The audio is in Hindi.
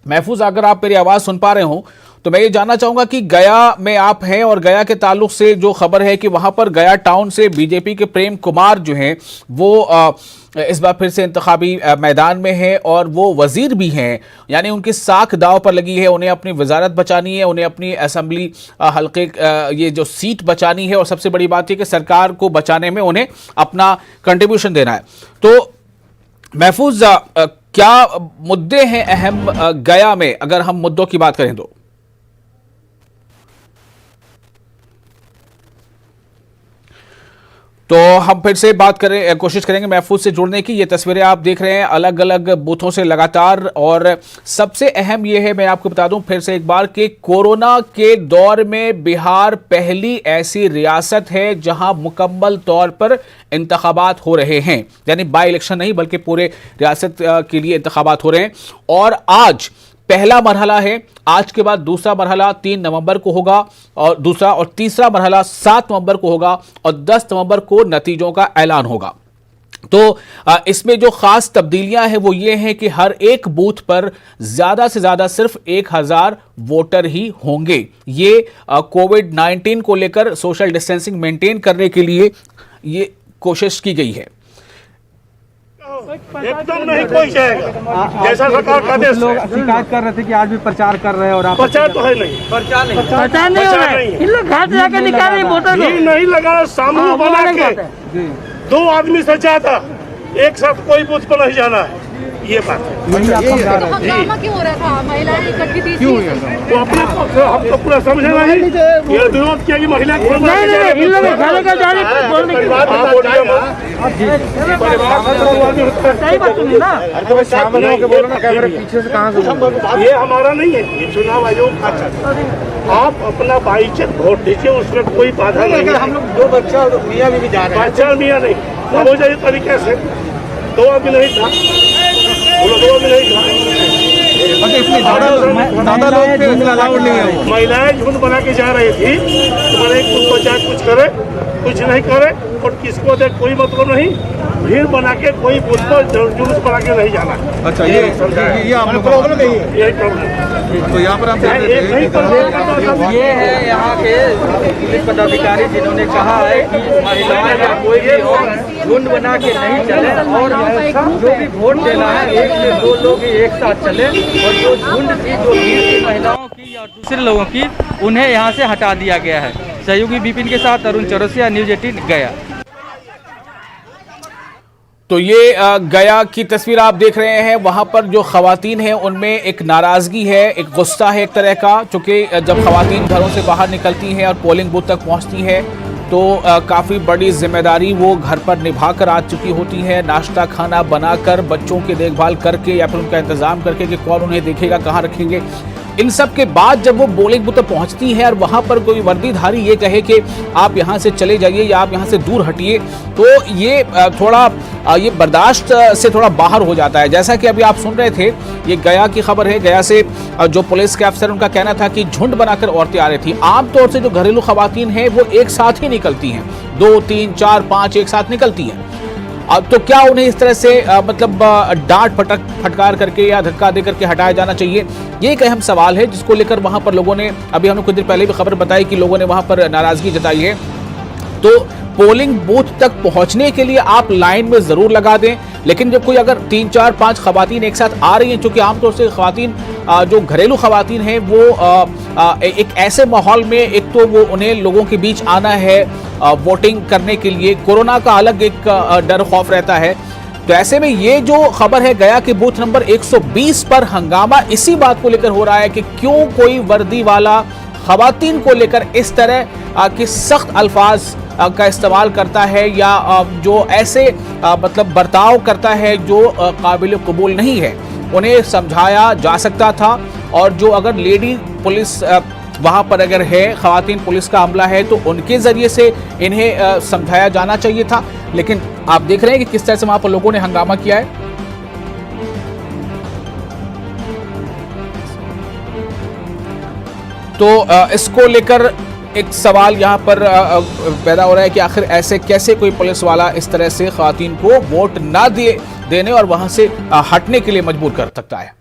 महफूज, अगर आप मेरी आवाज सुन पा रहे हो तो मैं ये जानना चाहूंगा कि गया में आप हैं और गया के ताल्लुक से जो खबर है कि वहां पर गया टाउन से बीजेपी के प्रेम कुमार जो हैं वो इस बार फिर से इंतखाबी मैदान में है और वो वजीर भी हैं, यानी उनकी साख दाव पर लगी है। उन्हें अपनी वजारत बचानी है, उन्हें अपनी असेंबली हल्के ये जो सीट बचानी है और सबसे बड़ी बात है कि सरकार को बचाने में उन्हें अपना कंट्रीब्यूशन देना है। तो महफूज, क्या मुद्दे हैं अहम गया में, अगर हम मुद्दों की बात करें तो हम फिर से बात करें, कोशिश करेंगे महफूज से जुड़ने की। ये तस्वीरें आप देख रहे हैं अलग अलग बूथों से लगातार, और सबसे अहम ये है, मैं आपको बता दूं फिर से एक बार कि कोरोना के दौर में बिहार पहली ऐसी रियासत है जहां मुकम्मल तौर पर इंतखाबात हो रहे हैं, यानी बाई इलेक्शन नहीं बल्कि पूरे रियासत के लिए इंतखाबात हो रहे हैं। और आज पहला मरहला है, आज के बाद दूसरा मरहला 3 नवंबर को होगा और दूसरा और तीसरा मरहला 7 नवंबर को होगा और 10 नवंबर को नतीजों का ऐलान होगा। तो इसमें जो खास तब्दीलियां हैं वो ये हैं कि हर एक बूथ पर ज्यादा से ज्यादा सिर्फ 1000 वोटर ही होंगे। ये कोविड-19 को लेकर सोशल डिस्टेंसिंग मेंटेन करने के लिए ये कोशिश की गई है। एकदम नहीं कोई जाएगा, जैसा सरकार का आदेश। लोग शिकायत कर रहे थे कि आज भी प्रचार कर रहे हैं और आप प्रचार तो है नहीं, प्रचार नहीं हो रहा है। इन लोग घर से जाके निकाल रहे वोटर लोग नहीं लगा, समूह बना के 2 आदमी से ज्यादा एक साथ कोई बूथ पर नहीं जाना है, ये बात है। हंगामा क्यों हो रहा था? महिलाएं इकट्ठी थी, तो अपने हम तो पूरा समझे नहीं, ये विरोध किया कि महिला नहीं इन लोग घर का जा रहे बोलने की बात सही बात नहीं ना। पीछे से कहाँ से? ये हमारा नहीं है, ये चुनाव आयोग का चल। आप अपना बाईचक वोट दीजिए, उसमें कोई बाधा नहीं है। हम लोग 2 बच्चा मियाँ भी जा रहे हैं। बच्चा मियाँ नहीं, अब हो जाए तरीके से 2 आदमी नहीं था, 2 आदमी नहीं था। ज्यादा लोग अलाउड नहीं है। महिलाएं झुंड बना के जा रही थी, तुम्हारे कुछ बच्चा कुछ करे कुछ नहीं करे और किसको दे कोई मतलब नहीं। भीड़ बना के कोई बूथ पर जुलूस बना के नहीं जाना। अच्छा, ये आप प्रॉब्लम नहीं है, यही प्रॉब्लम। तो यहाँ पर आप ये है यहाँ के पुलिस पदाधिकारी जिन्होंने कहा है कि महिलाएं या कोई भी हो झुंड बना के नहीं चले और जो भी वोट देना है 1 से 2 लोग ही एक साथ चले, और जो झुंड थी जो भीड़ थी महिलाओं की या दूसरे लोगों की उन्हें यहाँ से हटा दिया गया है। सहयोगी विपिन के साथ अरुण चौरसिया, न्यूज़ 18 गया। तो ये गया की तस्वीर आप देख रहे हैं। वहां पर जो खवातीन हैं उनमें एक नाराजगी है, एक गुस्सा है एक तरह का, क्योंकि जब खवातीन घरों से बाहर निकलती हैं और पोलिंग बूथ तक पहुंचती हैं तो काफ़ी बड़ी जिम्मेदारी वो घर पर निभा कर आ चुकी होती है, नाश्ता खाना बनाकर, बच्चों की देखभाल करके या फिर उनका इंतज़ाम करके कि कौन उन्हें देखेगा, कहाँ रखेंगे। इन सब के बाद जब वो पोलिंग बूथ तक पहुंचती है और वहां पर कोई वर्दीधारी ये कहे कि आप यहां से चले जाइए या आप यहां से दूर हटिए, तो ये थोड़ा ये बर्दाश्त से थोड़ा बाहर हो जाता है। जैसा कि अभी आप सुन रहे थे, ये गया की खबर है। गया से जो पुलिस के अफसर, उनका कहना था कि झुंड बनाकर औरतें आ रही थी। आमतौर से जो घरेलू खवातीन हैं वो एक साथ ही निकलती हैं, 2, 3, 4, 5 एक साथ निकलती हैं। अब तो क्या उन्हें इस तरह से मतलब डांट फटकार करके या धक्का दे करके हटाया जाना चाहिए? ये एक अहम सवाल है जिसको लेकर वहां पर लोगों ने, अभी हमने कुछ देर पहले भी खबर बताई कि लोगों ने वहां पर नाराजगी जताई है। तो पोलिंग बूथ तक पहुंचने के लिए आप लाइन में जरूर लगा दें, लेकिन जब कोई अगर 3, 4, 5 खवातीन एक साथ आ रही हैं, क्योंकि आमतौर से खवातीन जो घरेलू खवातीन हैं वो एक ऐसे माहौल में, एक तो वो उन्हें लोगों के बीच आना है वोटिंग करने के लिए, कोरोना का अलग एक डर खौफ रहता है। तो ऐसे में ये जो खबर है गया के बूथ नंबर 120 पर हंगामा इसी बात को लेकर हो रहा है कि क्यों कोई वर्दी वाला खवातीन को लेकर इस तरह के सख्त अल्फाज का इस्तेमाल करता है या जो ऐसे मतलब बर्ताव करता है जो काबिल कबूल नहीं है। उन्हें समझाया जा सकता था, और जो अगर लेडी पुलिस वहां पर अगर है, खवातीन पुलिस का अमला है, तो उनके जरिए से इन्हें समझाया जाना चाहिए था। लेकिन आप देख रहे हैं कि किस तरह से वहां पर लोगों ने हंगामा किया है। तो इसको लेकर एक सवाल यहाँ पर पैदा हो रहा है कि आखिर ऐसे कैसे कोई पुलिस वाला इस तरह से खवातीन को वोट ना देने और वहां से हटने के लिए मजबूर कर सकता है।